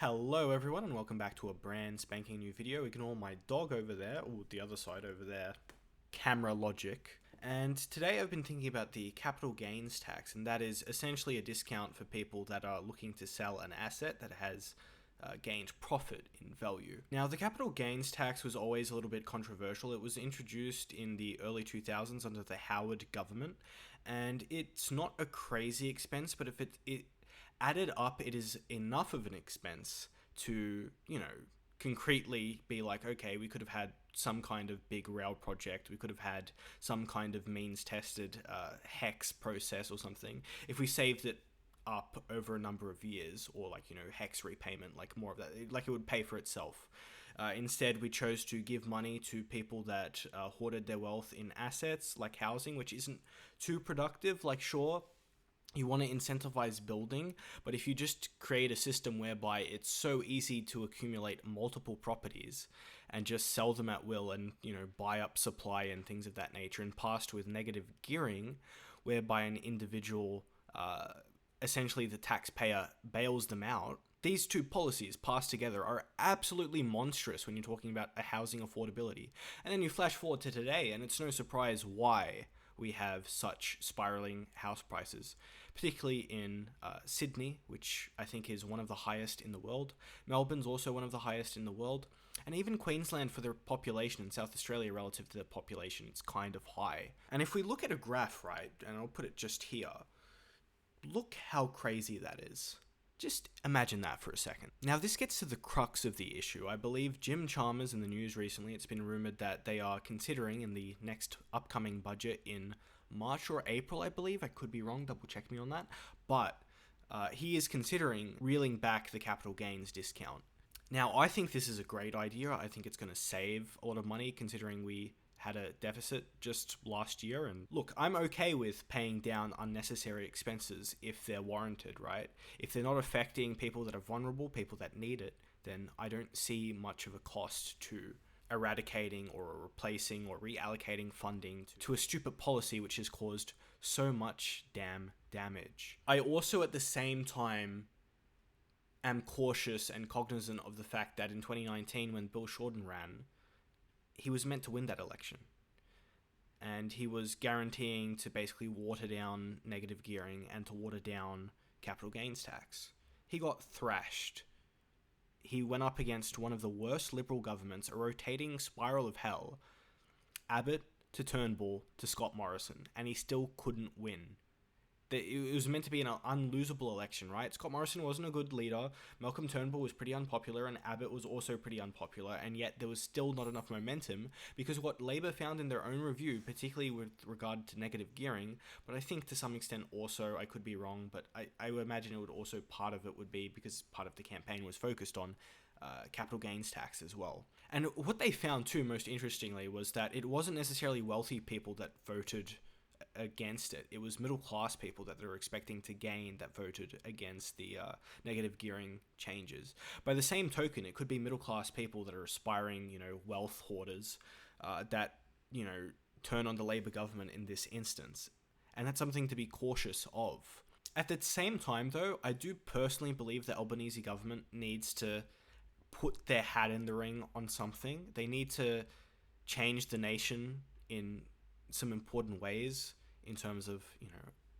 Hello everyone and welcome back to a brand spanking new video. Ignore my dog over there, or the other side over there, camera logic. And today I've been thinking about the capital gains tax, and that is essentially a discount for people that are looking to sell an asset that has gained profit in value. Now, the capital gains tax was always a little bit controversial. It was introduced in the early 2000s under the Howard government, and it's not a crazy expense, but if it added up, it is enough of an expense to, concretely be like, okay, we could have had some kind of big rail project, we could have had some kind of means tested hex process or something. If we saved it up over a number of years, or hex repayment, like more of that, like it would pay for itself. Instead, we chose to give money to people that hoarded their wealth in assets like housing, which isn't too productive. Like, sure, you want to incentivize building, but if you just create a system whereby it's so easy to accumulate multiple properties and just sell them at will, and buy up supply and things of that nature, and passed with negative gearing, whereby an individual, essentially the taxpayer, bails them out. These two policies passed together are absolutely monstrous when you're talking about a housing affordability. And then you flash forward to today, and it's no surprise why we have such spiraling house prices, particularly in Sydney, which I think is one of the highest in the world. Melbourne's also one of the highest in the world. And even Queensland, for their population, in South Australia relative to their population, it's kind of high. And if we look at a graph, right, and I'll put it just here, look how crazy that is. Just imagine that for a second. Now, this gets to the crux of the issue. I believe Jim Chalmers in the news recently, it's been rumored that they are considering in the next upcoming budget in March or April, I believe. I could be wrong, double check me on that. But he is considering reeling back the capital gains discount. Now, I think this is a great idea. I think it's going to save a lot of money, considering we had a deficit just last year. And look, I'm okay with paying down unnecessary expenses if they're warranted, right? If they're not affecting people that are vulnerable, people that need it, then I don't see much of a cost to eradicating or replacing or reallocating funding to a stupid policy which has caused so much damn damage. I also, at the same time, am cautious and cognizant of the fact that in 2019, when Bill Shorten ran, he was meant to win that election. And he was guaranteeing to basically water down negative gearing and to water down capital gains tax. He got thrashed. He went up against one of the worst Liberal governments, a rotating spiral of hell, Abbott to Turnbull to Scott Morrison, and he still couldn't win. It was meant to be an unlosable election, right? Scott Morrison wasn't a good leader, Malcolm Turnbull was pretty unpopular, and Abbott was also pretty unpopular, and yet there was still not enough momentum, because what Labour found in their own review, particularly with regard to negative gearing, but I think to some extent also, I could be wrong, but I would imagine it would also, part of it would be, because part of the campaign was focused on capital gains tax as well. And what they found too, most interestingly, was that it wasn't necessarily wealthy people that voted against it. It was middle class people that they were expecting to gain that voted against the negative gearing changes. By the same token, it could be middle class people that are aspiring, wealth hoarders that, turn on the Labour government in this instance. And that's something to be cautious of. At the same time, though, I do personally believe the Albanese government needs to put their hat in the ring on something. They need to change the nation in some important ways in terms of,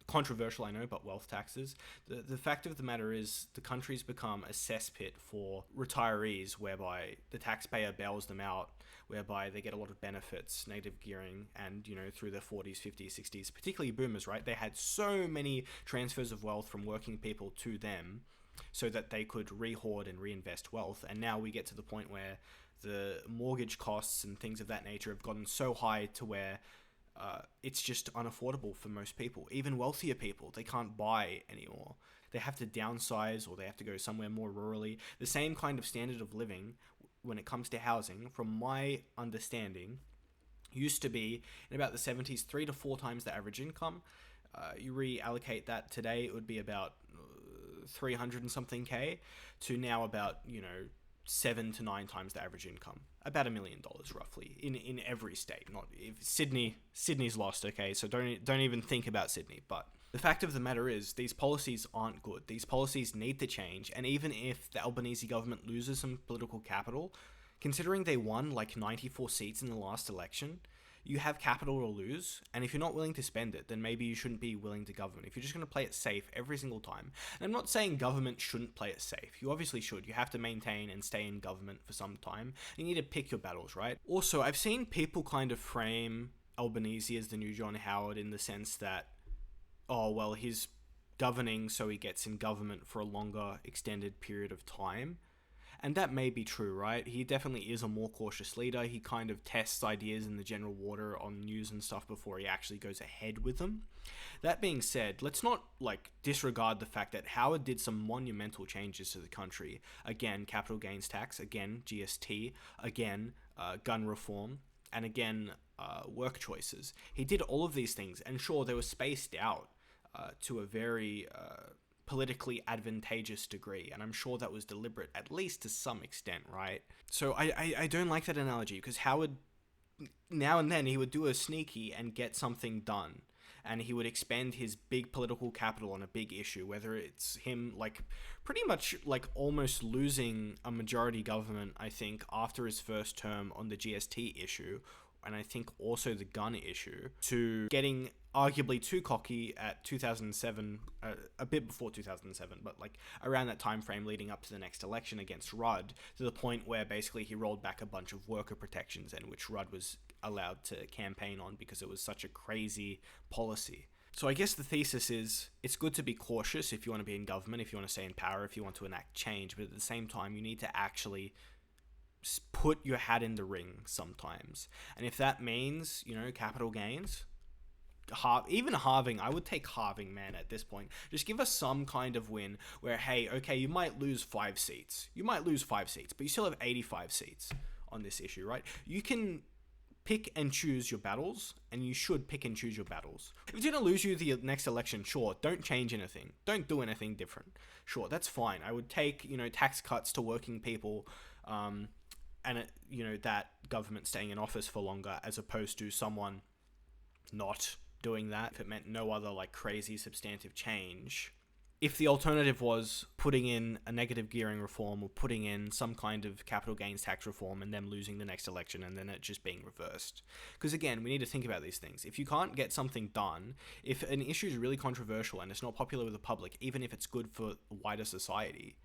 controversial, I know, but wealth taxes. The fact of the matter is the country's become a cesspit for retirees, whereby the taxpayer bails them out, whereby they get a lot of benefits, negative gearing, and, through their 40s, 50s, 60s, particularly boomers, right? They had so many transfers of wealth from working people to them so that they could re-hoard and reinvest wealth. And now we get to the point where the mortgage costs and things of that nature have gotten so high to where it's just unaffordable for most people. Even wealthier people, they can't buy anymore. They have to downsize, or they have to go somewhere more rurally. The same kind of standard of living when it comes to housing, from my understanding, used to be in about the 70s, 3 to 4 times the average income. You reallocate that today, it would be about 300 and something K, to now about, 7 to 9 times the average income, about $1 million roughly in every state. Not if Sydney's lost, okay, so don't even think about Sydney. But The fact of the matter is, these policies aren't good. These policies need to change, and even if the Albanese government loses some political capital, considering they won like 94 seats in the last election, you have capital to lose, and if you're not willing to spend it, then maybe you shouldn't be willing to govern. If you're just going to play it safe every single time, and I'm not saying government shouldn't play it safe. You obviously should. You have to maintain and stay in government for some time. You need to pick your battles, right? Also, I've seen people kind of frame Albanese as the new John Howard in the sense that, oh, well, he's governing so he gets in government for a longer extended period of time. And that may be true, right? He definitely is a more cautious leader. He kind of tests ideas in the general water on news and stuff before he actually goes ahead with them. That being said, let's not disregard the fact that Howard did some monumental changes to the country. Again, capital gains tax, again, GST, again, gun reform, and again, work choices. He did all of these things, and sure, they were spaced out to a very politically advantageous degree, and I'm sure that was deliberate, at least to some extent, right? So I don't like that analogy, because Howard, now and then, he would do a sneaky and get something done, and he would expend his big political capital on a big issue, whether it's him, pretty much, almost losing a majority government, I think, after his first term on the GST issue, and I think also the gun issue, to getting arguably too cocky at 2007, a bit before 2007, but around that time frame leading up to the next election against Rudd, to the point where basically he rolled back a bunch of worker protections, and which Rudd was allowed to campaign on because it was such a crazy policy. So I guess the thesis is, it's good to be cautious if you want to be in government, if you want to stay in power, if you want to enact change, but at the same time you need to actually put your hat in the ring sometimes. And if that means, capital gains, even halving, I would take halving, man, at this point. Just give us some kind of win where, hey, okay, you might lose 5 seats. But you still have 85 seats on this issue, right? You can pick and choose your battles, and you should pick and choose your battles. If it's going to lose you the next election, sure, don't change anything. Don't do anything different. Sure, that's fine. I would take, tax cuts to working people, and that government staying in office for longer, as opposed to someone not doing that if it meant no other crazy substantive change. If the alternative was putting in a negative gearing reform or putting in some kind of capital gains tax reform and them losing the next election and then it just being reversed. Because again, we need to think about these things. If you can't get something done, if an issue is really controversial and it's not popular with the public, even if it's good for wider society,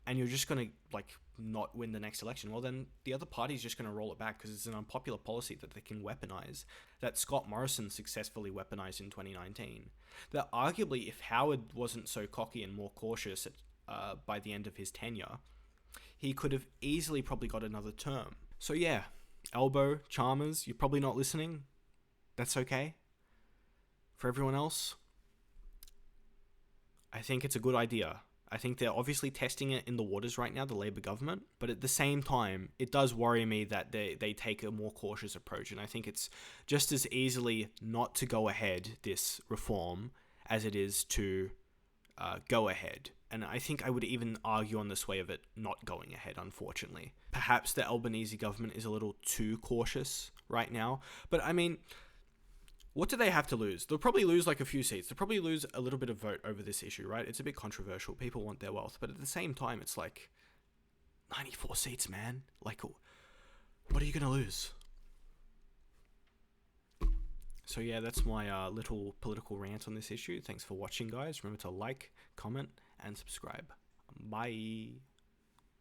and you're just going to not win the next election, well then the other party's just going to roll it back because it's an unpopular policy that they can weaponize, that Scott Morrison successfully weaponized in 2019. That arguably, if Howard wasn't so cocky and more cautious by the end of his tenure, he could have easily probably got another term. So yeah, Albo, Chalmers, you're probably not listening. That's okay. For everyone else, I think it's a good idea. I think they're obviously testing it in the waters right now, the Labour government, but at the same time, it does worry me that they take a more cautious approach, and I think it's just as easily not to go ahead, this reform, as it is to go ahead. And I think I would even argue on this way of it not going ahead, unfortunately. Perhaps the Albanese government is a little too cautious right now, but I mean, what do they have to lose? They'll probably lose a few seats. They'll probably lose a little bit of vote over this issue, right? It's a bit controversial. People want their wealth. But at the same time, it's 94 seats, man. What are you going to lose? So yeah, that's my little political rant on this issue. Thanks for watching, guys. Remember to like, comment, and subscribe. Bye.